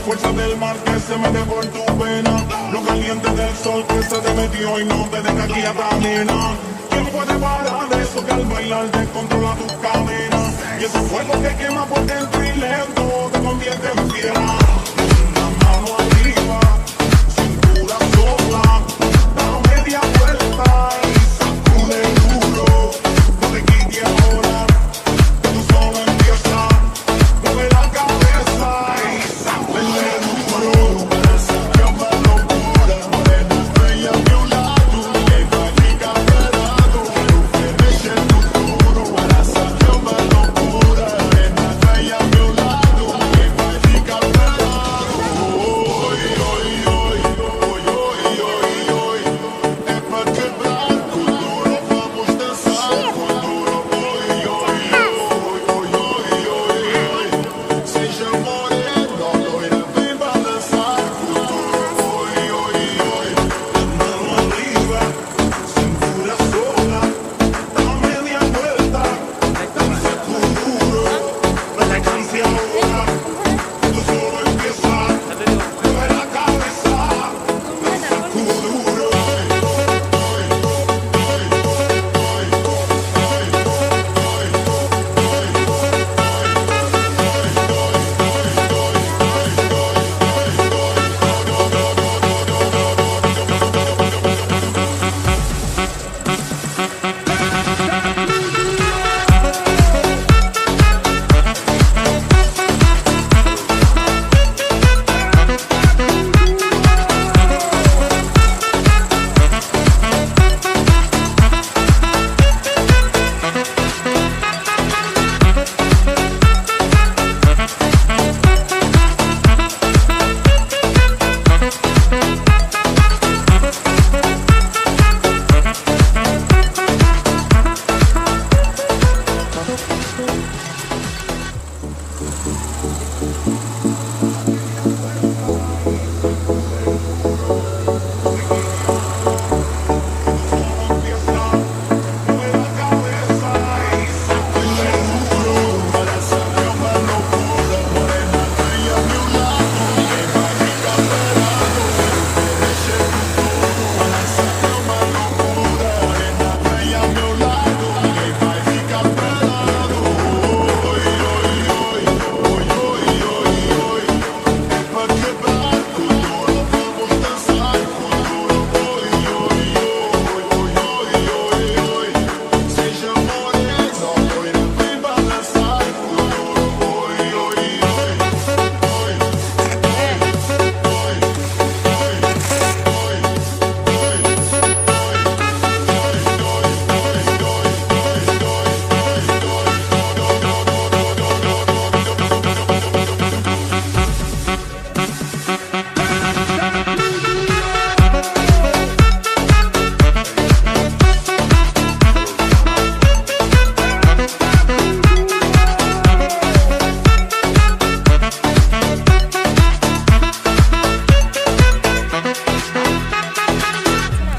fuerza del mar que se mete por tu vena, lo caliente del sol que se te metió y no te deja aquí a camina. ¿Quién puede parar eso que al bailar te controla tus cadenas? Y ese fuego que quema por dentro y lento te convierte en fiera. Una mano arriba, cintura sola, da media vuelta y sacude duro. No te quites ahora, que tú solo empiezas. Mueve la cabeza y sacude duro. Que una locura, morena estrella a mi lado, que practica pelado, que deje el futuro. Para sacar una locura, morena estrella a mi lado, que practica pelado. Hoy, hoy, hoy, hoy, hoy, hoy, hoy, é pra quebrar com duro, vamos dançar com duro. Hoy, hoy, hoy, hoy, hoy, hoy, seja morena, loira, vem balançar com duro. Hoy, hoy, hoy, mano arriba, cintura sola, da media vuelta, danza con duro. No te canses ahora, tú solo empieza, mueve la cabeza, danza con duro.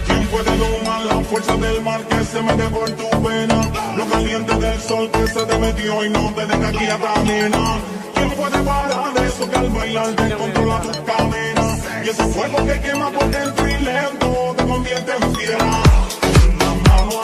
¿Quién puede domar la fuerza del mar que se mete por tu vena? Lo caliente del sol que se te metió y no te deja aquí a camina. ¿Quién puede parar eso que al bailar te controla tus cadenas? Y ese fuego que quema por dentro y lento te convierte en fiera. Una mano